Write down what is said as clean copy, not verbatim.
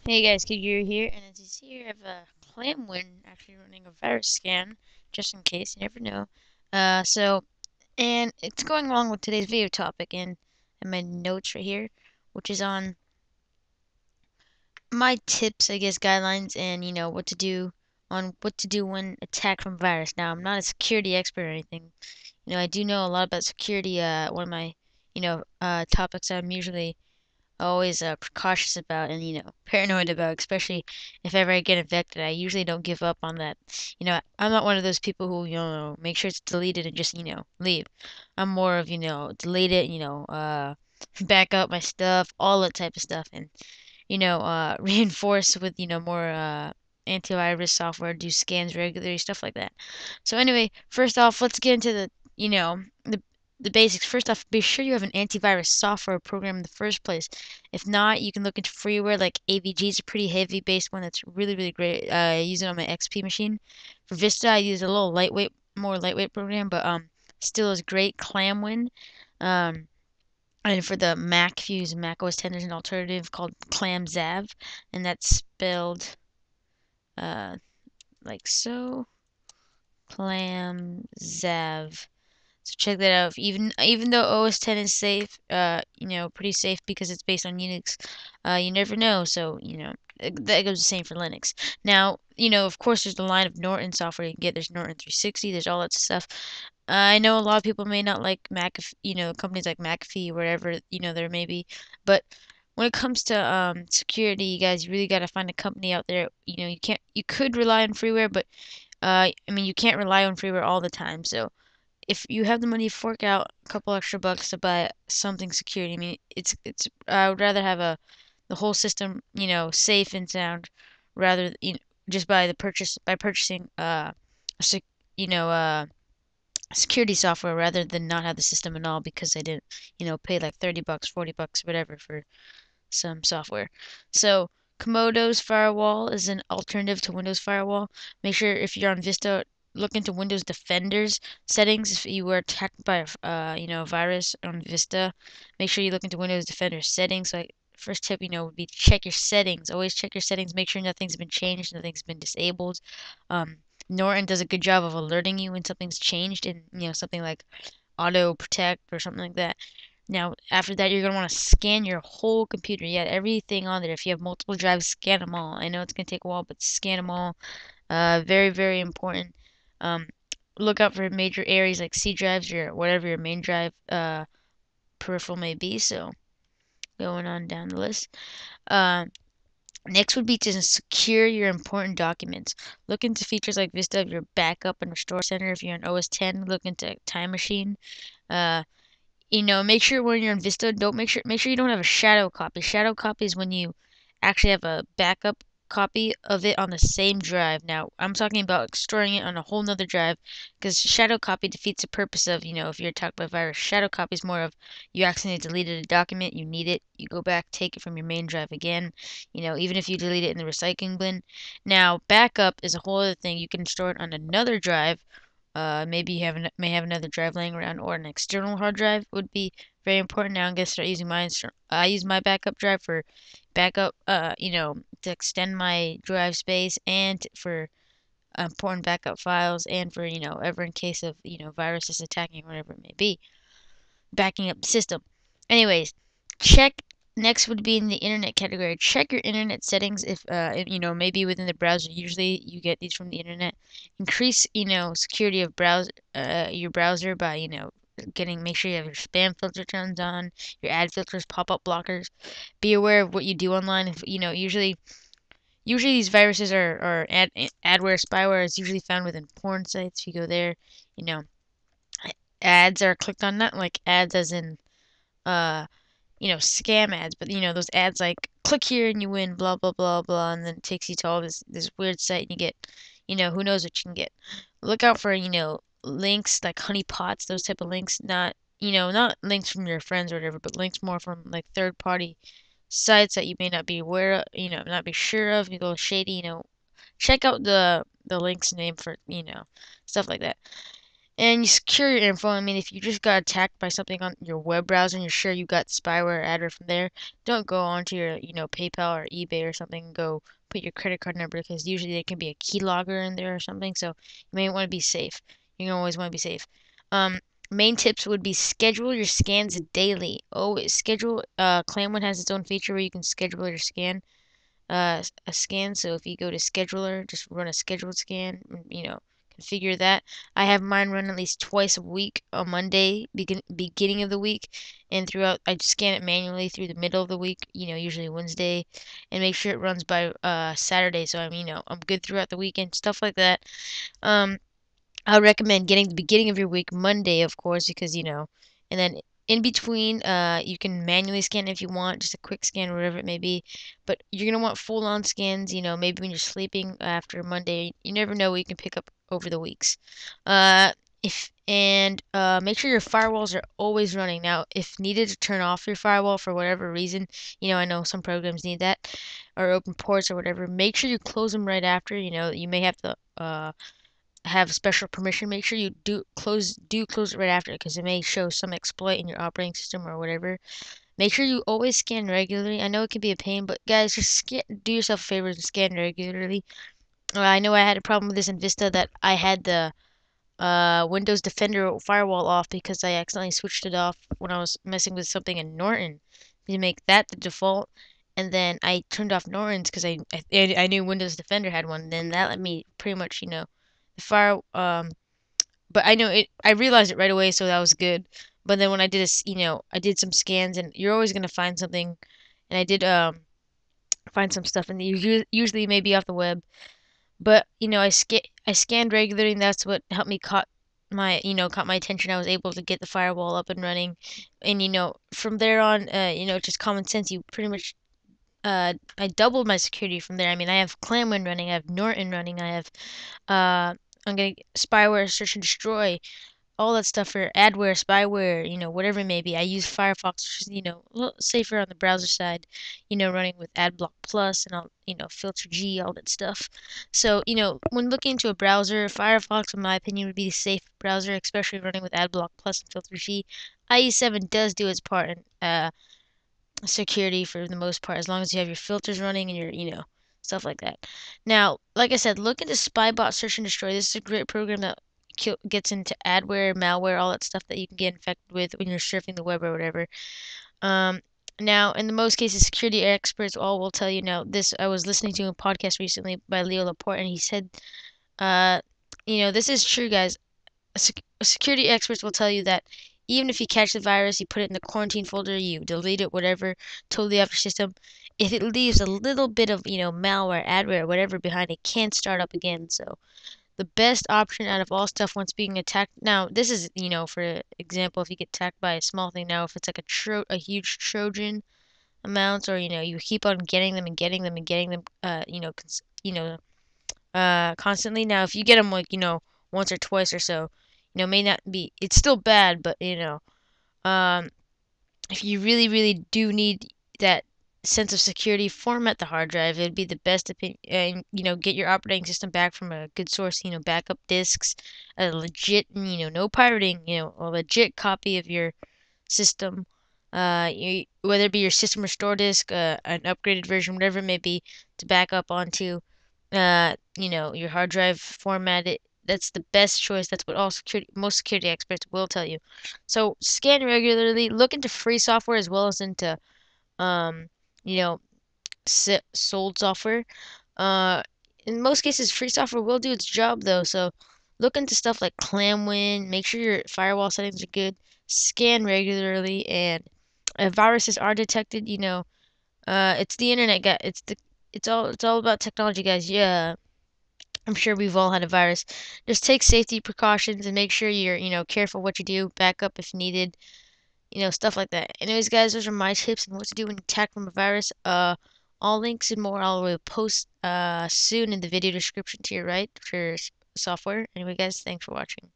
Hey guys, Kiguru here, and as you see here, I have a Clamwin actually running a virus scan, just in case, you never know. And it's going along with today's video topic and my notes right here, which is on my tips, I guess, guidelines, and what to do when attacked from virus. Now, I'm not a security expert or anything. I do know a lot about security. One of my, topics I'm usually always precautious about and paranoid about, especially if ever I get infected. I usually don't give up on that. I'm not one of those people who make sure it's deleted and just leave. I'm more of delete it, back up my stuff, all that type of stuff, and reinforce with more antivirus software, do scans regularly, stuff like that. So anyway, first off, let's get into the basics. First off, be sure you have an antivirus software program in the first place. If not, you can look into freeware like AVG is a pretty heavy based one that's really great. I use it on my XP machine. For Vista, I use a little more lightweight program, but still is great. Clamwin. Um, and for the Mac, if you use Mac OS 10, there's an alternative called ClamZav, and that's spelled uh like so. ClamZav. So check that out. Even though OS 10 is safe, pretty safe because it's based on Unix, you never know. So that goes the same for Linux. Now, of course, there's the line of Norton software you can get. There's Norton 360. There's all that stuff. I know a lot of people may not like companies like McAfee or whatever, there may be, but when it comes to security, you guys really got to find a company out there. You could rely on freeware, but I mean, you can't rely on freeware all the time. So if you have the money, fork out a couple extra bucks to buy something security. I mean, it's. I would rather have the whole system, safe and sound, rather just by purchasing a sec, you know security software rather than not have the system at all because I didn't pay like 30 bucks, 40 bucks, whatever for some software. So Komodo's firewall is an alternative to Windows Firewall. Make sure if you're on Vista, look into Windows Defender's settings. If you were attacked by a virus on Vista, make sure you look into Windows Defender settings. So first tip, would be check your settings. Always check your settings. Make sure nothing's been changed, nothing's been disabled. Um, Norton does a good job of alerting you when something's changed in, something like auto protect or something like that. Now, after that, you're going to want to scan your whole computer. Yeah, everything on there. If you have multiple drives, scan them all. I know it's going to take a while, but scan them all. Very important. Um, look out for major areas like C drives or whatever your main drive peripheral may be. So, going on down the list. Uh, Next would be to secure your important documents. Look into features like Vista of your backup and restore center. If you're on OS 10, look into Time Machine. Uh, make sure when you're in Vista, don't make sure you don't have a shadow copy. Shadow copy is when you actually have a backup copy of it on the same drive. Now, I'm talking about storing it on a whole nother drive because shadow copy defeats the purpose of, if you're attacked by a virus. Shadow copy is more of you accidentally deleted a document, you need it, you go back, take it from your main drive again, even if you delete it in the recycling bin. Now, backup is a whole other thing. You can store it on another drive. Maybe you may have another drive laying around, or an external hard drive would be very important. Now I'm gonna start using mine. I use my backup drive for backup, to extend my drive space and for important backup files, and for ever in case of viruses attacking, whatever it may be, backing up the system. Anyways, check. Next would be in the internet category. Check your internet settings if maybe within the browser. Usually you get these from the internet. Increase security of your browser by make sure you have your spam filter turned on, your ad filters, pop-up blockers. Be aware of what you do online. If usually these viruses are adware, spyware is usually found within porn sites. If you go there, you know ads are clicked on, not like ads as in uh scam ads, but those ads like click here and you win, blah blah blah blah, and then it takes you to all this weird site and you get, who knows what you can get. Look out for, links like honeypots, those type of links, not links from your friends or whatever, but links more from like third party sites that you may not be aware of, not be sure of. You go shady, check out the links name for, stuff like that. And you secure your info. I mean, if you just got attacked by something on your web browser and you're sure you got spyware or adware from there, don't go onto your, PayPal or eBay or something and go put your credit card number because usually there can be a keylogger in there or something. So you may want to be safe. You always want to be safe. Um, Main tips would be schedule your scans daily. Always schedule. Clam1 has its own feature where you can schedule your a scan. So if you go to scheduler, just run a scheduled scan, configure that. I have mine run at least twice a week, on Monday, beginning of the week, and throughout. I scan it manually through the middle of the week, usually Wednesday, and make sure it runs by Saturday. So I'm good throughout the weekend, stuff like that. Um, I would recommend getting the beginning of your week Monday, of course, because and then in between, you can manually scan if you want, just a quick scan, whatever it may be. But you're gonna want full-on scans, maybe when you're sleeping after Monday. You never know what you can pick up over the weeks. If and Make sure your firewalls are always running. Now, if needed to turn off your firewall for whatever reason, I know some programs need that, or open ports or whatever. Make sure you close them right after. You may have to have special permission. Make sure you do close it right after because it may show some exploit in your operating system or whatever. Make sure you always scan regularly. I know it can be a pain, but guys, just do yourself a favor and scan regularly. I know I had a problem with this in Vista that I had the Windows Defender firewall off because I accidentally switched it off when I was messing with something in Norton to make that the default. And then I turned off Norton's because I knew Windows Defender had one. Then that let me pretty much, the fire but I know it. I realized it right away, so that was good. But then when I did I did some scans, and you're always gonna find something. And I did find some stuff, and usually maybe off the web. But I scanned regularly, and that's what helped me caught my attention. I was able to get the firewall up and running, and from there on, just common sense. You pretty much I doubled my security from there. I mean, I have Clamwin running, I have Norton running, I have I'm gonna spyware, search and destroy, all that stuff for adware, spyware, whatever it may be. I use Firefox, which is, a little safer on the browser side, running with AdBlock Plus and all, Filter G, all that stuff. So, when looking into a browser, Firefox, in my opinion, would be the safe browser, especially running with AdBlock Plus and Filter G. IE7 does do its part in security for the most part, as long as you have your filters running and your, stuff like that. Now, like I said, look into Spybot Search and Destroy. This is a great program that gets into adware, malware, all that stuff that you can get infected with when you're surfing the web or whatever. Um, Now, in the most cases, security experts all will tell you. Now, this I was listening to a podcast recently by Leo Laporte, and he said, uh, this is true, guys. Security experts will tell you that even if you catch the virus, you put it in the quarantine folder, you delete it, whatever, totally off your system. If it leaves a little bit of, malware, adware, whatever behind, it can start up again. So the best option out of all stuff once being attacked. Now, this is, for example, if you get attacked by a small thing. Now, if it's like a huge Trojan amount, or you keep on getting them and getting them and getting them, constantly. Now, if you get them like once or twice or so, may not be. It's still bad, but um, if you really, really do need that sense of security, format the hard drive. It'd be the best opinion, and get your operating system back from a good source. Backup disks, a legit, no pirating. A legit copy of your system. Whether it be your system restore disk, an upgraded version, whatever it may be, to back up onto, your hard drive format. That's the best choice. That's what most security experts will tell you. So scan regularly. Look into free software as well as into, um, you know, sold software. Uh, in most cases, free software will do its job though. So look into stuff like Clamwin. Make sure your firewall settings are good. Scan regularly, and if viruses are detected, it's the internet, guy. It's all about technology, guys. Yeah, I'm sure we've all had a virus. Just take safety precautions and make sure you're, careful what you do. Back up if needed. Stuff like that. Anyways, guys, those are my tips on what to do when attacked from a virus. All links and more I will post soon in the video description to your right for software. Anyway, guys, thanks for watching.